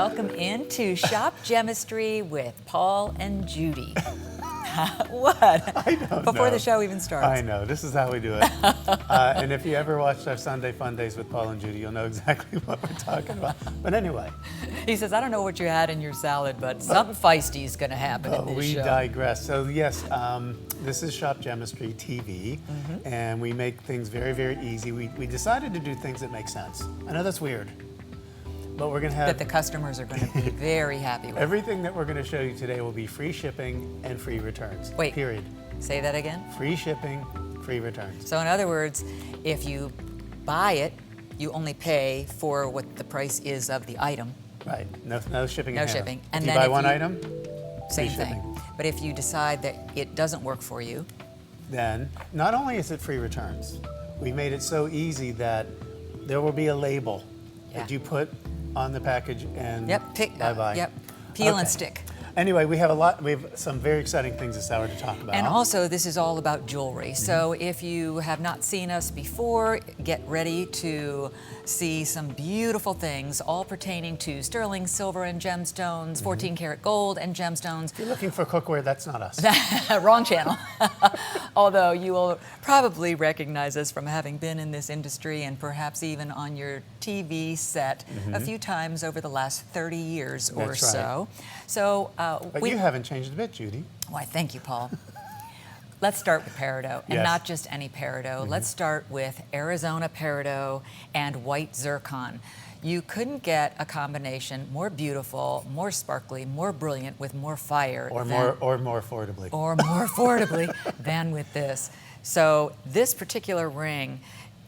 welcome into Shop Gemistry with Paul and Judy. What? I don't Before know. the show even starts. I know. This is how we do it. And if you ever watched our Sunday Fun Days with Paul and Judy, you'll know exactly what we're talking about. But anyway. He says, I don't know what you had in your salad, but something feisty is going to happen in this we show. digress. So yes, this is Shop Gemistry TV, and we make things very, very easy. We decided to do things that make sense. I know that's weird, but we're going to have... That the customers are going to be very happy with. Everything that we're going to show you today will be free shipping and free returns. Wait. Period. Say that again? Free shipping, free returns. So in other words, if you buy it, you only pay for what the price is of the item. Right. No shipping. No shipping. And if you buy one item, same free thing. shipping. But if you decide that it doesn't work for you, then not only is it free returns, we made it so easy that there will be a label that you put on the package and bye-bye. Yep, peel and stick. Anyway, we have some very exciting things this hour to talk about. And also, this is all about jewelry. So if you have not seen us before, get ready to see some beautiful things, all pertaining to sterling silver and gemstones, 14 karat gold and gemstones. If you're looking for cookware, that's not us. Wrong channel. Although you will probably recognize us from having been in this industry and perhaps even on your TV set a few times over the last 30 years or so. So, but you haven't changed a bit, Judy. Why, thank you, Paul. Let's start with peridot, and not just any peridot. Let's start with Arizona peridot and white zircon. You couldn't get a combination more beautiful, more sparkly, more brilliant, with more fire, or more affordably, or more affordably than with this. So this particular ring,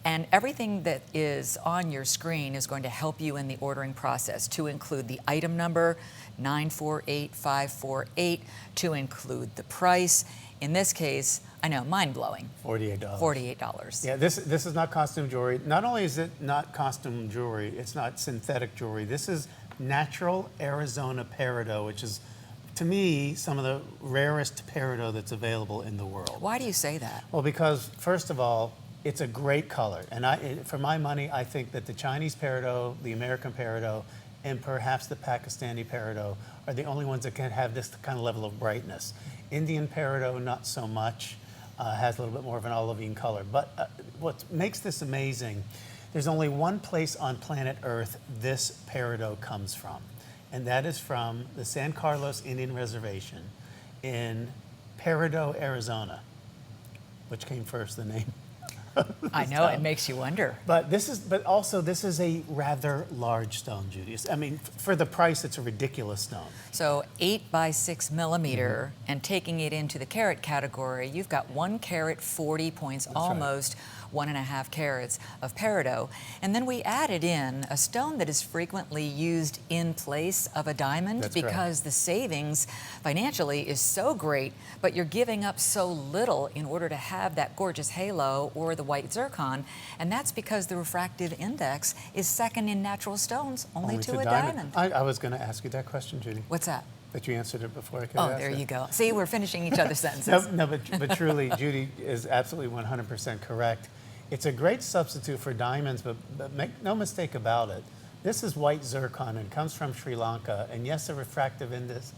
and everything that is on your screen is going to help you in the ordering process, to include the item number 948548, to include the price. In this case, I know, mind-blowing. $48. $48. Yeah, this is not costume jewelry. Not only is it not costume jewelry, it's not synthetic jewelry. This is natural Arizona peridot, which is, to me, some of the rarest peridot that's available in the world. Why do you say that? Well, because first of all, it's a great color, and for my money, I think that the Chinese peridot, the American peridot, and perhaps the Pakistani peridot are the only ones that can have this kind of level of brightness. Indian peridot, not so much, has a little bit more of an olivine color. But what makes this amazing, there's only one place on planet Earth this peridot comes from, and that is from the San Carlos Indian Reservation in Peridot, Arizona. Which came first, the name? I know, it makes you wonder. But also this is a rather large stone, Judy. I mean, for the price, it's a ridiculous stone. So 8 by 6 millimeter, and taking it into the carat category, you've got 1 carat 40 points, almost 1.5 carats of peridot. And then we added in a stone that is frequently used in place of a diamond, because the savings financially is so great, but you're giving up so little in order to have that gorgeous halo or the white zircon, and that's because the refractive index is second in natural stones, only to a diamond. I was going to ask you that question, Judy. What's that? But you answered it before I could ask it. Oh, there you go. See, we're finishing each other's sentences. But truly, Judy is absolutely 100% correct. It's a great substitute for diamonds, but make no mistake about it. This is white zircon, and comes from Sri Lanka, and yes, the refractive index.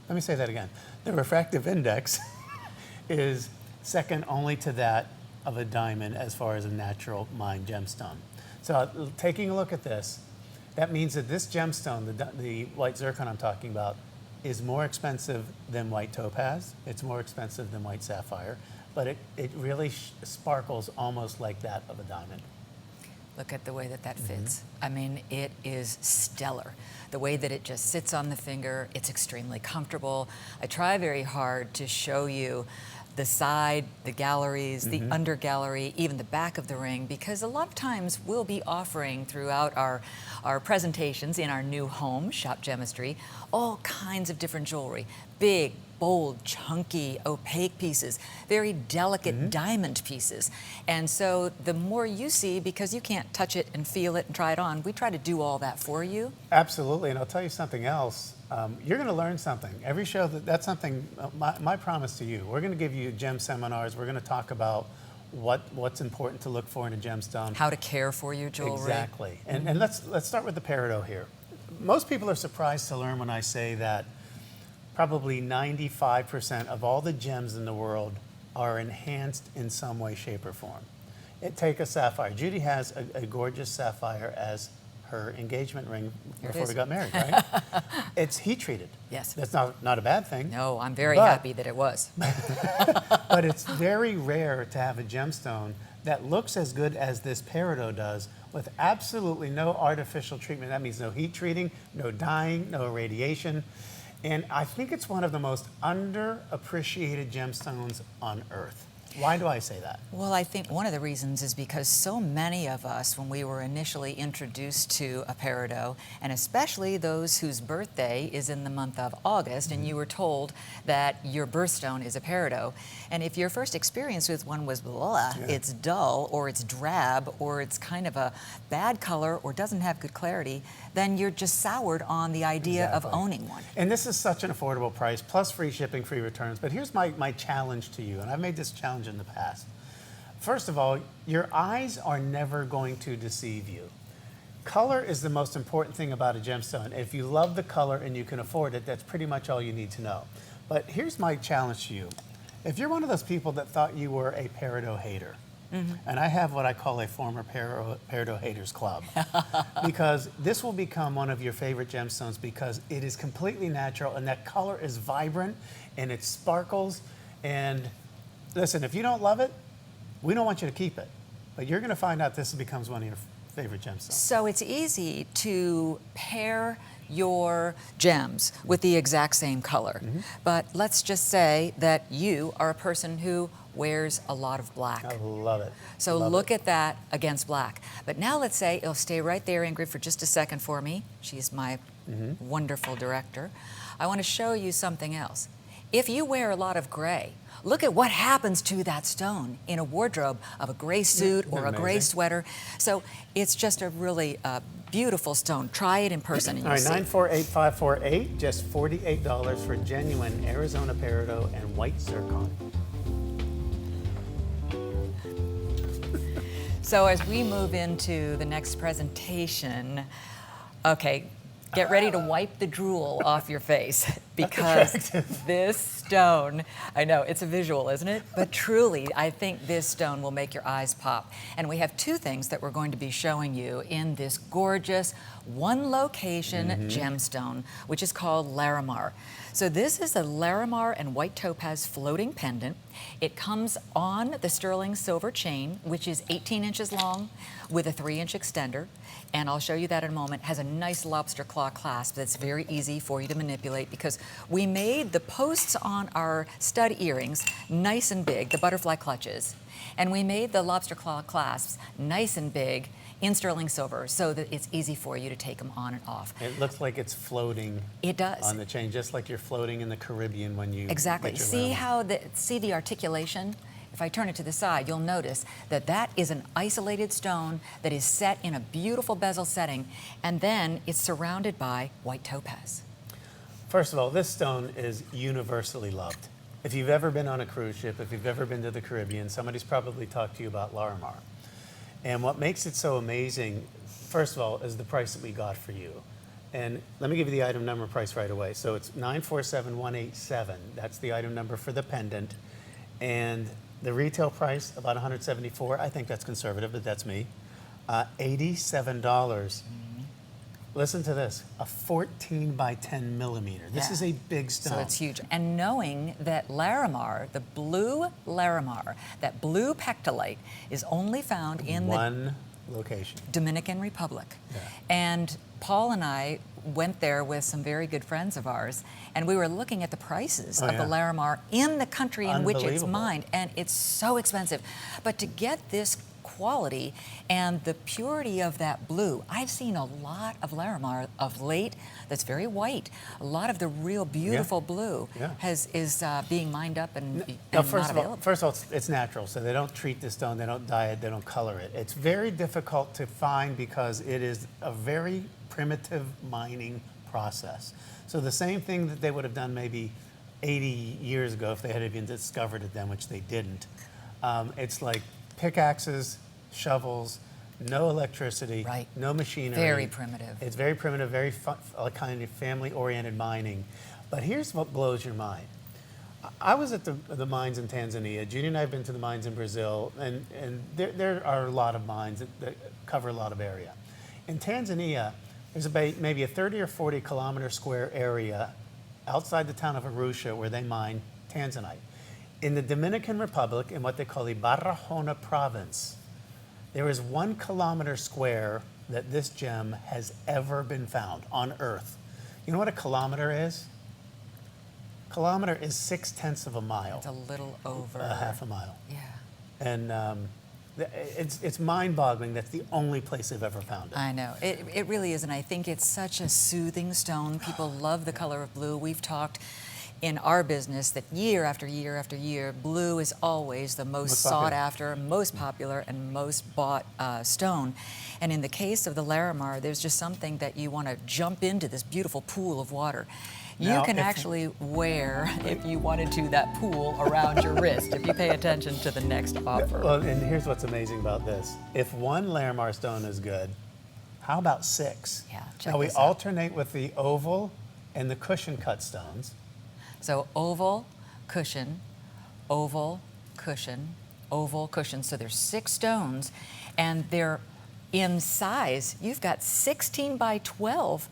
Let me say that again. The refractive index is second only to that of a diamond as far as a natural mined gemstone. So taking a look at this, that means that this gemstone, the white zircon I'm talking about, is more expensive than white topaz. It's more expensive than white sapphire, but it really sparkles almost like that of a diamond. Look at the way that fits. I mean, it is stellar. The way that it just sits on the finger, it's extremely comfortable. I try very hard to show you the side, the galleries, the under gallery, even the back of the ring, because a lot of times we'll be offering throughout our presentations in our new home, Shop Gemistry, all kinds of different jewelry. Big, bold, chunky, opaque pieces, very delicate diamond pieces. And so the more you see, because you can't touch it and feel it and try it on, we try to do all that for you. Absolutely, and I'll tell you something else. You're going to learn something. Every show, that's something, my promise to you. We're going to give you gem seminars. We're going to talk about what's important to look for in a gemstone. How to care for your jewelry. Exactly. And let's start with the peridot here. Most people are surprised to learn when I say that probably 95% of all the gems in the world are enhanced in some way, shape, or form. Take a sapphire. Judy has a gorgeous sapphire as her engagement ring before we got married, right? It's heat treated. Yes. That's not a bad thing. No, I'm very happy that it was. But it's very rare to have a gemstone that looks as good as this peridot does with absolutely no artificial treatment. That means no heat treating, no dyeing, no irradiation. And I think it's one of the most underappreciated gemstones on earth. Why do I say that? Well, I think one of the reasons is because so many of us, when we were initially introduced to a peridot, and especially those whose birthday is in the month of August, and you were told that your birthstone is a peridot, and if your first experience with one was blah, it's dull, or it's drab, or it's kind of a bad color, or doesn't have good clarity, then you're just soured on the idea of owning one. And this is such an affordable price, plus free shipping, free returns. But here's my challenge to you, and I've made this challenge in the past. First of all, your eyes are never going to deceive you. Color is the most important thing about a gemstone. If you love the color and you can afford it, that's pretty much all you need to know. But here's my challenge to you. If you're one of those people that thought you were a peridot hater, and I have what I call a former peridot haters club, because this will become one of your favorite gemstones because it is completely natural and that color is vibrant and it sparkles. And listen, if you don't love it, we don't want you to keep it. But you're going to find out this becomes one of your favorite gemstones. So it's easy to pair your gems with the exact same color. But let's just say that you are a person who wears a lot of black. I love it. So look at that against black. But now let's say, it'll stay right there, Ingrid, for just a second for me. She's my wonderful director. I want to show you something else. If you wear a lot of gray, look at what happens to that stone in a wardrobe of a gray suit or a gray sweater. So it's just a really beautiful stone. Try it in person and you'll see. All right, 948548, just $48 for genuine Arizona peridot and white zircon. So as we move into the next presentation, okay, get ready to wipe the drool off your face because this stone, I know, it's a visual, isn't it? But truly, I think this stone will make your eyes pop. And we have two things that we're going to be showing you in this gorgeous one location gemstone, which is called Larimar. So this is a Larimar and white topaz floating pendant. It comes on the sterling silver chain, which is 18 inches long with a 3-inch extender. And I'll show you that in a moment. It has a nice lobster claw clasp that's very easy for you to manipulate because we made the posts on our stud earrings nice and big, the butterfly clutches. And we made the lobster claw clasps nice and big in sterling silver so that it's easy for you to take them on and off. It looks like it's floating. It does. On the chain, just like you're floating in the Caribbean when you exactly. get your See Larimar. how see the articulation? If I turn it to the side, you'll notice that that is an isolated stone that is set in a beautiful bezel setting, and then it's surrounded by white topaz. First of all, this stone is universally loved. If you've ever been on a cruise ship, if you've ever been to the Caribbean, somebody's probably talked to you about Larimar. And what makes it so amazing, first of all, is the price that we got for you. And let me give you the item number price right away. So it's 947187. That's the item number for the pendant. And the retail price, about $174. I think that's conservative, but that's me. $87. Listen to this, a 14 by 10 millimeter. This is a big stone. So it's huge. And knowing that Larimar, the blue Larimar, that blue pectolite, is only found in one location. Dominican Republic. Yeah. And Paul and I went there with some very good friends of ours, and we were looking at the prices of the Larimar in the country in which it's mined, and it's so expensive. But to get this quality and the purity of that blue, I've seen a lot of Larimar of late that's very white. A lot of the real beautiful blue is being mined up and not available. First of all, it's natural, so they don't treat the stone, they don't dye it, they don't color it. It's very difficult to find because it is a very primitive mining process. So the same thing that they would have done maybe 80 years ago if they had even discovered it then, which they didn't. It's like pickaxes, shovels, no electricity, Right. no machinery. Very primitive. It's very primitive, very kind of family-oriented mining. But here's what blows your mind. I was at the mines in Tanzania. Judy and I have been to the mines in Brazil, and there are a lot of mines that cover a lot of area. In Tanzania, there's about maybe a 30 or 40 kilometer square area outside the town of Arusha where they mine tanzanite. In the Dominican Republic, in what they call the Barahona province, there is 1 kilometer square that this gem has ever been found on Earth. You know what a kilometer is? Kilometer is 6/10 of a mile. It's a little over. A half a mile. Yeah. And it's mind-boggling. That's the only place they've ever found it. I know. It really is, and I think it's such a soothing stone. People love the color of blue. We've talked in our business that year after year after year, blue is always the most sought after, most popular, and most bought stone. And in the case of the Larimar, there's just something that you want to jump into this beautiful pool of water. You can actually wear, if you wanted to, that pool around your wrist if you pay attention to the next offer. Well, and here's what's amazing about this. If 1 Larimar stone is good, how about 6? Yeah, check now we this out. alternate with the oval and the cushion cut stones. So oval, cushion, oval, cushion, oval, cushion. So there's 6 stones, and they're in size. You've got 16 by 12,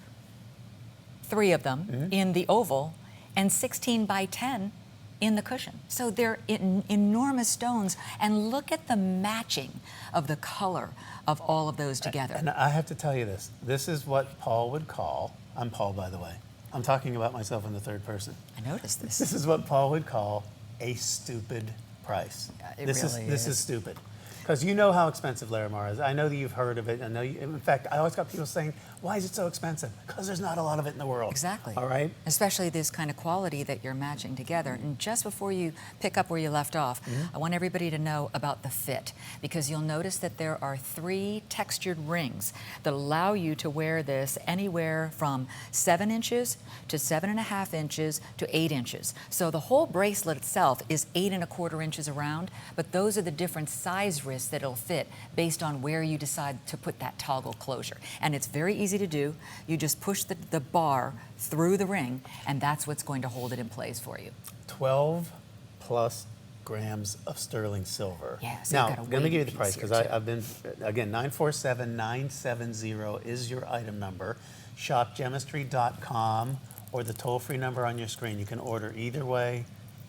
3 of them in the oval, and 16 by 10 in the cushion. So they're enormous stones, and look at the matching of the color of all of those together. And I have to tell you this. This is what Paul would call, I'm Paul, by the way. I'm talking about myself in the third person. I noticed this. This is what Paul would call a stupid price. This is stupid. Because you know how expensive Larimar is. I know that you've heard of it. I know in fact, I always got people saying, why is it so expensive? Because there's not a lot of it in the world. Exactly. All right? Especially this kind of quality that you're matching together. And just before you pick up where you left off, I want everybody to know about the fit, because you'll notice that there are 3 textured rings that allow you to wear this anywhere from 7 inches to 7.5 inches to 8 inches. So the whole bracelet itself is 8.25 inches around, but those are the different size wrists that it'll fit based on where you decide to put that toggle closure. And it's very easy to do. You just push the bar through the ring, and that's what's going to hold it in place for you. 12 plus grams of sterling silver. Yeah, so now, you've got a let me give you the weight price, piece because here, I've been, again, 947-970 is your item number. Shop Gemistry.com or the toll-free number on your screen. You can order either way.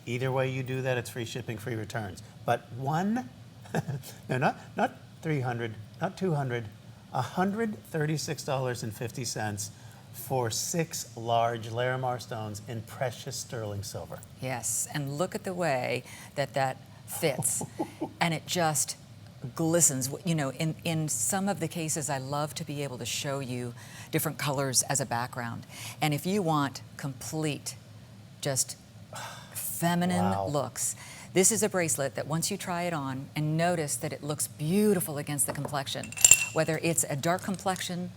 Either way you do that, it's free shipping, free returns. But no, not 300, not 200, $136.50 for 6 large Larimar stones in precious sterling silver. Yes, and look at the way that fits, and it just glistens. You know, in some of the cases, I love to be able to show you different colors as a background. And if you want complete, just feminine looks, this is a bracelet that once you try it on and notice that it looks beautiful against the complexion, whether it's a dark complexion,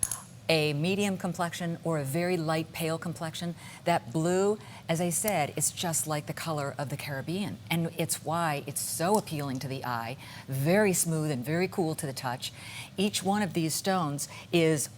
a medium complexion, or a very light pale complexion, that blue, as I said, it's just like the color of the Caribbean. And it's why it's so appealing to the eye, very smooth and very cool to the touch. Each one of these stones is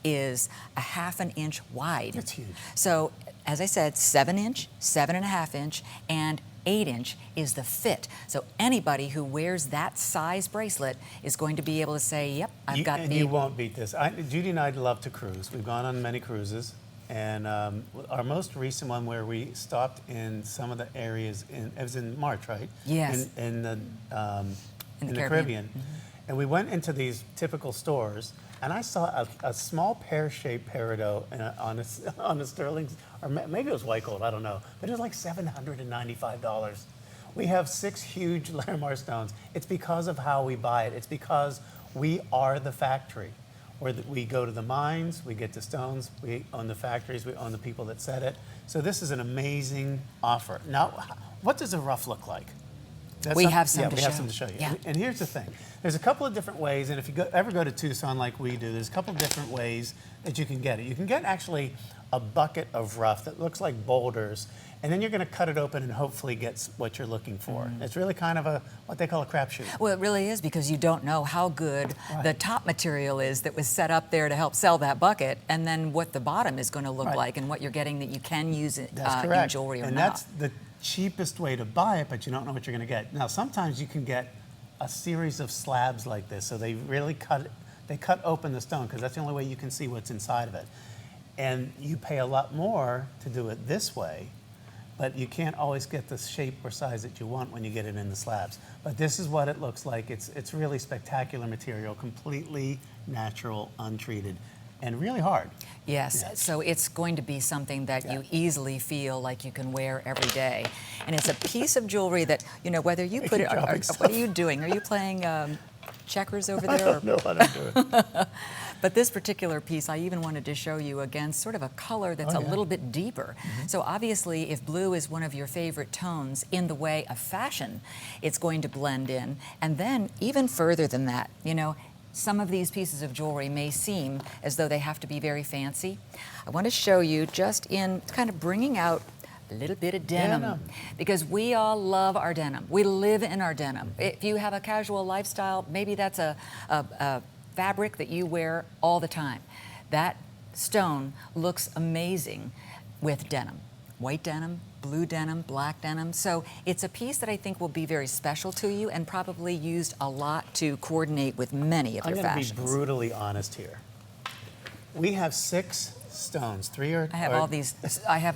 a 1/2 inch wide. That's huge. So, as I said, 7 inch, 7.5 inch, and 8 inch is the fit. So anybody who wears that size bracelet is going to be able to say, yep, I've got and the... you won't beat this. Judy and I love to cruise. We've gone on many cruises. And our most recent one where we stopped in some of the areas, it was in March, right? Yes. In the Caribbean. Caribbean. And we went into these typical stores, and I saw a small pear-shaped peridot on a sterling, or maybe it was white gold, I don't know, but it was like $795. We have 6 huge Larimar stones. It's because of how we buy it. It's because we are the factory. We go to the mines, we get the stones, we own the factories, we own the people that set it. So this is an amazing offer. Now, what does a rough look like? We have some to show you. Yeah. And here's the thing. There's a couple of different ways, and if you ever go to Tucson like we do, there's a couple of different ways that you can get it. You can get actually a bucket of rough that looks like boulders, And then you're going to cut it open and hopefully get what you're looking for. It's really kind of what they call a crapshoot. Well, it really is, because you don't know how good the top material is that was set up there to help sell that bucket, and then what the bottom is going to look like, and what you're getting that you can use it in jewelry or and not. that's the cheapest way to buy it, but you don't know what you're going to get. Now, sometimes you can get a series of slabs like this, so they really cut open the stone, because that's the only way you can see what's inside of it. And you pay a lot more to do it this way, but you can't always get the shape or size that you want when you get it in the slabs. But this is what it looks like. It's really spectacular material, completely natural, untreated, and really hard. Yes, so it's going to be something that you easily feel like you can wear every day. And it's a piece of jewelry that, you know, whether you put it, what are you doing? Are you playing checkers over there? I don't know what I'm doing. But this particular piece, I even wanted to show you again, sort of a color that's a little bit deeper. So obviously, if blue is one of your favorite tones in the way of fashion, it's going to blend in. And then even further than that, you know, some of these pieces of jewelry may seem as though they have to be very fancy. I want to show you just in kind of bringing out a little bit of denim, because we all love our denim. We live in our denim. If you have a casual lifestyle, maybe that's a fabric that you wear all the time. That stone looks amazing with denim. White denim, blue denim, black denim. So it's a piece that I think will be very special to you and probably used a lot to coordinate with many of your fashions. I'm going to be brutally honest here. We have 6 stones. 3 are... I have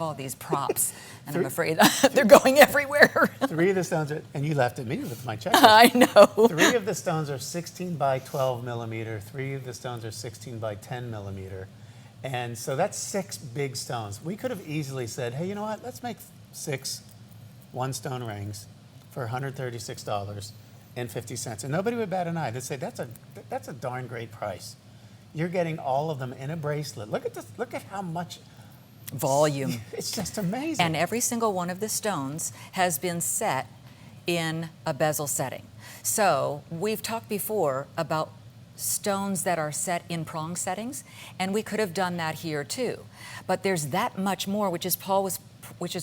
all these props, and I'm afraid they're going everywhere. 3 of the stones are, and you laughed at me with my check. I know. 3 of the stones are 16 by 12 millimeter. 3 of the stones are 16 by 10 millimeter. And so that's 6 big stones. We could have easily said, hey, you know what? Let's make 6 one-stone rings for $136.50. And nobody would bat an eye. They'd say, that's a darn great price. You're getting all of them in a bracelet. Look at this. Look at how much volume. It's just amazing. And every single one of the stones has been set in a bezel setting. So we've talked before about stones that are set in prong settings, and we could have done that here too. But there's that much more, which is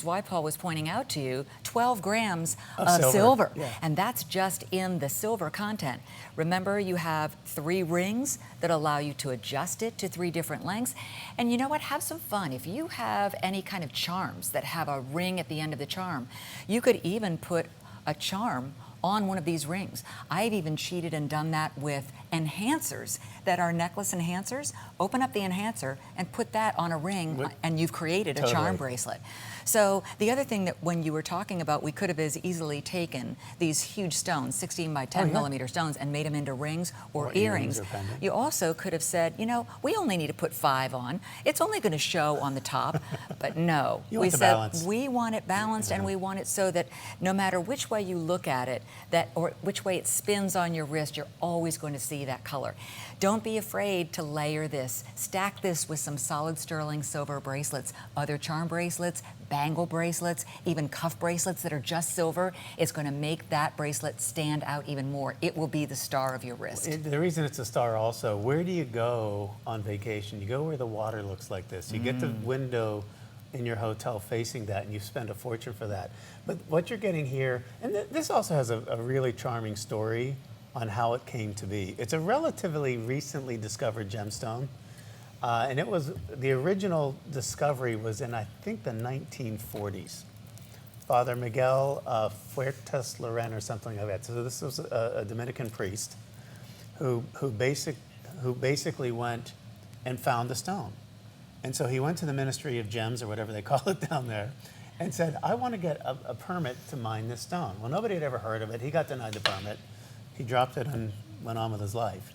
why Paul was pointing out to you 12 grams of silver. Yeah. And that's just in the silver content. Remember, you have 3 rings that allow you to adjust it to 3 different lengths. And you know what? Have some fun. If you have any kind of charms that have a ring at the end of the charm, you could even put a charm on one of these rings. I've even cheated and done that with enhancers that are necklace enhancers. Open up the enhancer and put that on a ring, and you've created a charm bracelet. So the other thing that when you were talking about, we could have as easily taken these huge stones, 16 by 10 millimeter stones, and made them into rings or earrings. You also could have said, you know, we only need to put 5 on. It's only going to show on the top. But no, we said we want it balanced, and we want it so that no matter which way you look at it, or which way it spins on your wrist, you're always going to see that color. Don't be afraid to layer this. Stack this with some solid sterling silver bracelets, other charm bracelets, bangle bracelets, even cuff bracelets that are just silver. It's going to make that bracelet stand out even more. It will be the star of your wrist. The reason it's a star also, where do you go on vacation? You go where the water looks like this. You get the window in your hotel facing that, and you spend a fortune for that. But what you're getting here, and this also has a really charming story on how it came to be. It's a relatively recently discovered gemstone. And it was, the original discovery was in, I think, the 1940s. Father Miguel Fuertes Loren or something like that. So this was a Dominican priest who basically went and found the stone. And so he went to the Ministry of Gems, or whatever they call it down there, and said, I want to get a permit to mine this stone. Well, nobody had ever heard of it. He got denied the permit. He dropped it and went on with his life.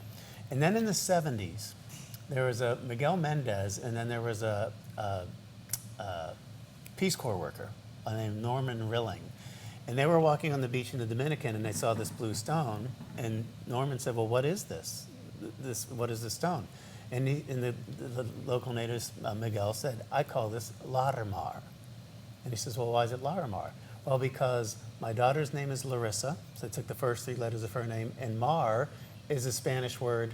And then in the 70s, there was a Miguel Mendez, and then there was a Peace Corps worker named Norman Rilling. And they were walking on the beach in the Dominican, and they saw this blue stone. And Norman said, well, what is this? What is this stone? And the local natives, Miguel said, I call this Larimar. And he says, well, why is it Larimar? Well, because my daughter's name is Larissa, so I took the first 3 letters of her name, and Mar is a Spanish word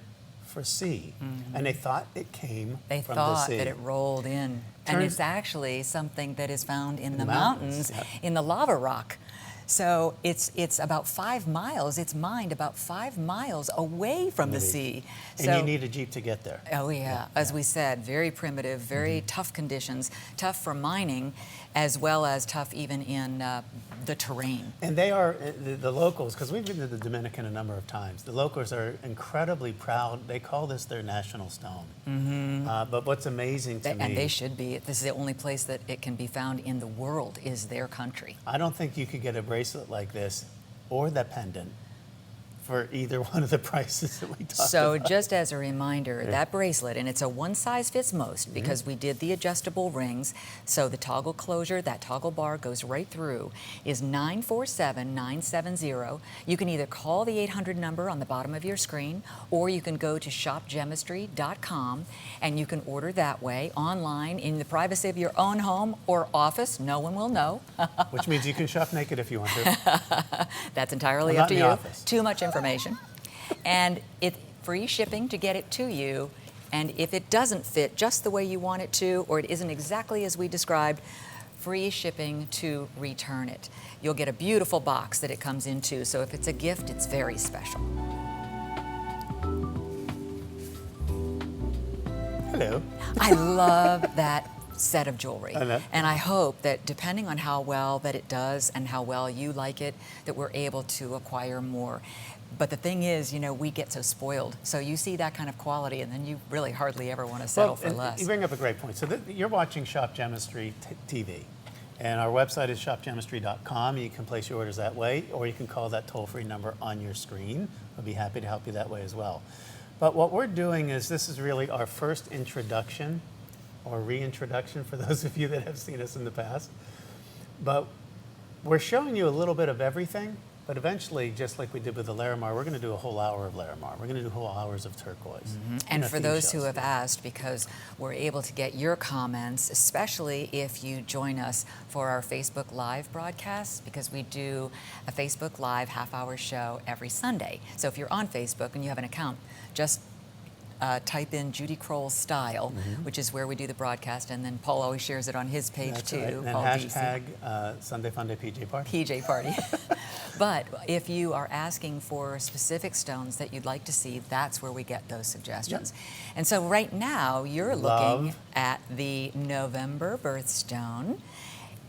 for sea, and they thought it came They from thought the sea. that it rolled in. And Turns- it's actually something that is found in the mountains, mountains, yep. in the lava rock. So it's about 5 miles, it's mined about 5 miles away from the sea. And So, you need a Jeep to get there. oh yeah, as we said, very primitive, very tough conditions, tough for mining, as well as tough even in the terrain. And they are, the locals, because we've been to the Dominican a number of times, the locals are incredibly proud. They call this their national stone. But what's amazing to me... And they should be. This is the only place that it can be found in the world, is their country. I don't think you could get a bracelet like this or the pendant for either one of the prices that we talked So about. just as a reminder, that bracelet, and it's a one size fits most because we did the adjustable rings, so the toggle closure, that toggle bar goes right through, is 947-970. You can either call the 800 number on the bottom of your screen, or you can go to shopgemistry.com and you can order that way online in the privacy of your own home or office. No one will know. Which means you can shop naked if you want to. That's entirely Well, up not to in you. the office. Too much information. And it's free shipping to get it to you. And if it doesn't fit just the way you want it to, or it isn't exactly as we described, free shipping to return it. You'll get a beautiful box that it comes into. So if it's a gift, it's very special. Hello. I love that set of jewelry. I know. And I hope that depending on how well that it does and how well you like it, that we're able to acquire more. But the thing is, you know, we get so spoiled. So you see that kind of quality and then you really hardly ever want to settle for and less. You bring up a great point. So you're watching Shop Gemistry TV. And our website is shopgemistry.com. You can place your orders that way, or you can call that toll-free number on your screen. We'll be happy to help you that way as well. But what we're doing is, this is really our first introduction or reintroduction for those of you that have seen us in the past. But we're showing you a little bit of everything, but eventually, just like we did with the Larimar, we're going to do a whole hour of Larimar. We're going to do whole hours of turquoise. And You know, for theme those who shows. have asked, because we're able to get your comments, especially if you join us for our Facebook Live broadcasts, because we do a Facebook Live half-hour show every Sunday. So if you're on Facebook and you have an account, just type in Judy Kroll Style, which is where we do the broadcast, and then Paul always shares it on his page That's too. right. And Paul DC. hashtag Sunday Fun Day PJ Party. PJ Party. But if you are asking for specific stones that you'd like to see, that's where we get those suggestions. And so right now, you're looking Love. at the November birthstone.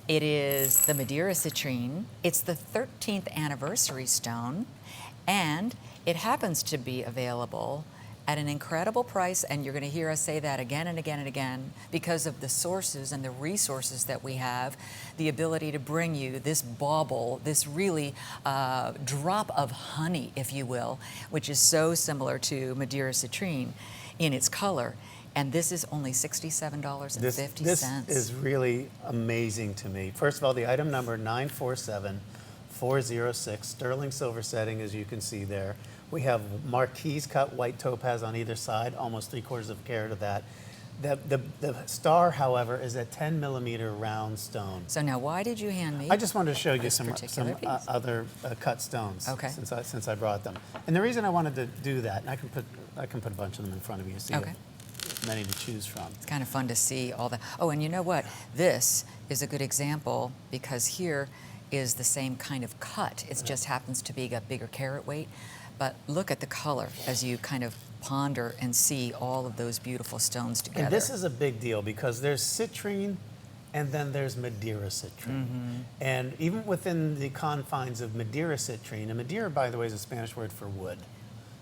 It is the Madeira citrine. It's the 13th anniversary stone, and it happens to be available at an incredible price, and you're going to hear us say that again and again and again because of the sources and the resources that we have, the ability to bring you this bauble, this really drop of honey, if you will, which is so similar to Madeira citrine in its color. And this is only $67.50. This is really amazing to me. First of all, the item number 947406, sterling silver setting, as you can see there. We have marquise cut white topaz on either side, almost 3/4 of a carat of that. The star, however, is a 10mm round stone. So now, why did you hand me? I just wanted to show you this some particular piece? other cut stones. Okay. Since I brought them, and the reason I wanted to do that, and I can put a bunch of them in front of you, so you Okay. have many to choose from. It's kind of fun to see all the. Oh, and you know what? This is a good example because here is the same kind of cut. It just happens to be a bigger carat weight. But look at the color as you kind of ponder and see all of those beautiful stones together. And this is a big deal because there's citrine and then there's Madeira citrine. And even within the confines of Madeira citrine, and Madeira, by the way, is a Spanish word for wood.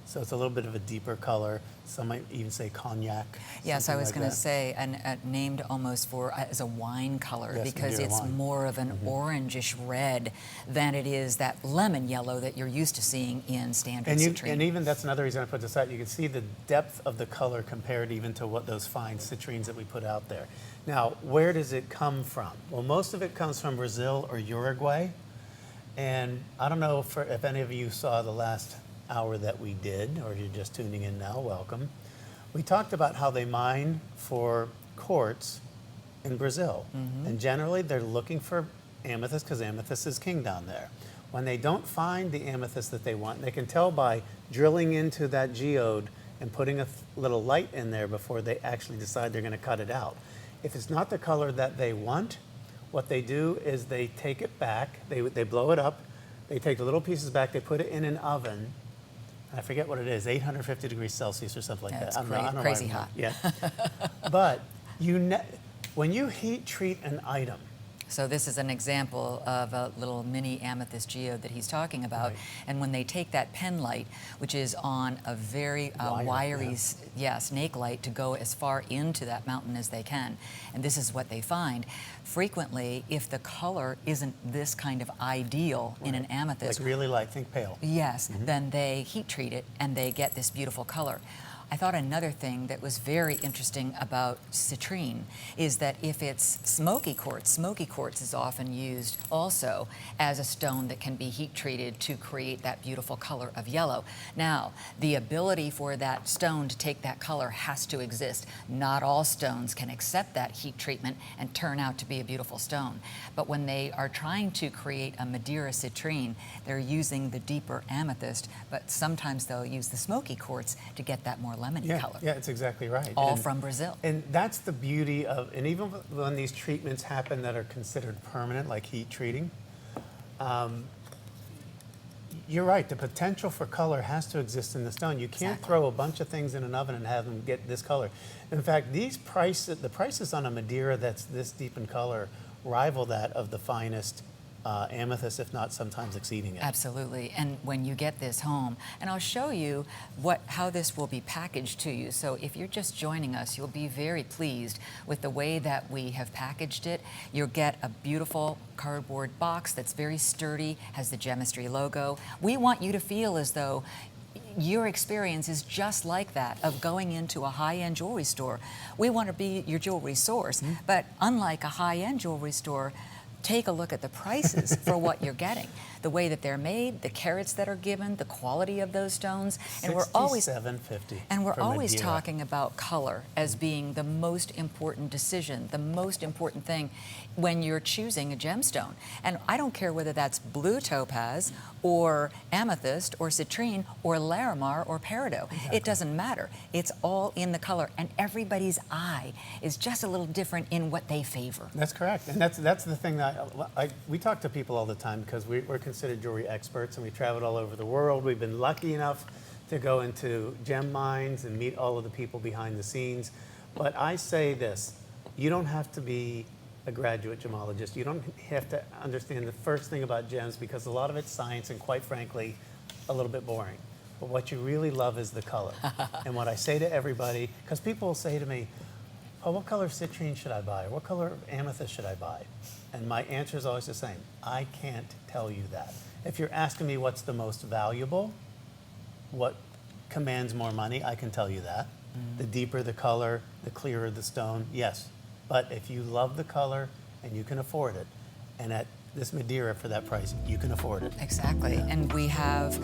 So it's a little bit of a deeper color. Some might even say cognac. Yes, I something was like going to that. say, named almost for as a wine color Yes, because Madeira it's wine. more of an orangish red than it is that lemon yellow that you're used to seeing in standard citrine. And even that's another reason I put this out. You can see the depth of the color compared even to what those fine citrines that we put out there. Now, where does it come from? Well, most of it comes from Brazil or Uruguay. And I don't know if any of you saw the last hour that we did, or you're just tuning in now, welcome. We talked about how they mine for quartz in Brazil. And generally they're looking for amethyst because amethyst is king down there. When they don't find the amethyst that they want, they can tell by drilling into that geode and putting a little light in there before they actually decide they're going to cut it out. If it's not the color that they want, what they do is they take it back, they blow it up, they take the little pieces back, they put it in an oven. I forget what it is, 850 degrees Celsius or something like that. It's I don't know crazy why I'm- hot. Yeah. But when you heat treat an item, So this is an example of a little mini amethyst geode that he's talking about. Right. And when they take that pen light, which is on a very wiry snake light to go as far into that mountain as they can, and this is what they find. Frequently, if the color isn't this kind of ideal in an amethyst, like really light, think pale. yes, then they heat treat it and they get this beautiful color. I thought another thing that was very interesting about citrine is that if it's smoky quartz is often used also as a stone that can be heat treated to create that beautiful color of yellow. Now, the ability for that stone to take that color has to exist. Not all stones can accept that heat treatment and turn out to be a beautiful stone. But when they are trying to create a Madeira citrine, they're using the deeper amethyst, but sometimes they'll use the smoky quartz to get that more lemony color. Yeah, it's exactly right. All from Brazil. And that's the beauty of, and even when these treatments happen that are considered permanent, like heat treating, you're right, the potential for color has to exist in the stone. You can't throw a bunch of things in an oven and have them get this color. In fact, the prices on a Madeira that's this deep in color rival that of the finest amethyst, if not sometimes exceeding it. Absolutely. And when you get this home, and I'll show you how this will be packaged to you. So if you're just joining us, you'll be very pleased with the way that we have packaged it. You'll get a beautiful cardboard box that's very sturdy, has the Gemistry logo. We want you to feel as though your experience is just like that of going into a high-end jewelry store. We want to be your jewelry source, but unlike a high-end jewelry store, take a look at the prices for what you're getting, the way that they're made, the carats that are given, the quality of those stones, and we're always $67.50 talking about color as being the most important decision, the most important thing when you're choosing a gemstone. And I don't care whether that's blue topaz or amethyst or citrine or larimar or peridot. Exactly. It doesn't matter. It's all in the color, and everybody's eye is just a little different in what they favor. That's correct, and that's the thing that we talk to people all the time because we're considered jewelry experts and we traveled all over the world. We've been lucky enough to go into gem mines and meet all of the people behind the scenes. But I say this, you don't have to be a graduate gemologist. You don't have to understand the first thing about gems because a lot of it's science and quite frankly, a little bit boring. But what you really love is the color. And what I say to everybody, because people will say to me, oh, what color citrine should I buy? What color amethyst should I buy? And my answer is always the same. I can't tell you that. If you're asking me what's the most valuable, what commands more money, I can tell you that. The deeper the color, the clearer the stone, yes. But if you love the color and you can afford it, and at this Madeira for that price, you can afford it. Exactly. Yeah. And we have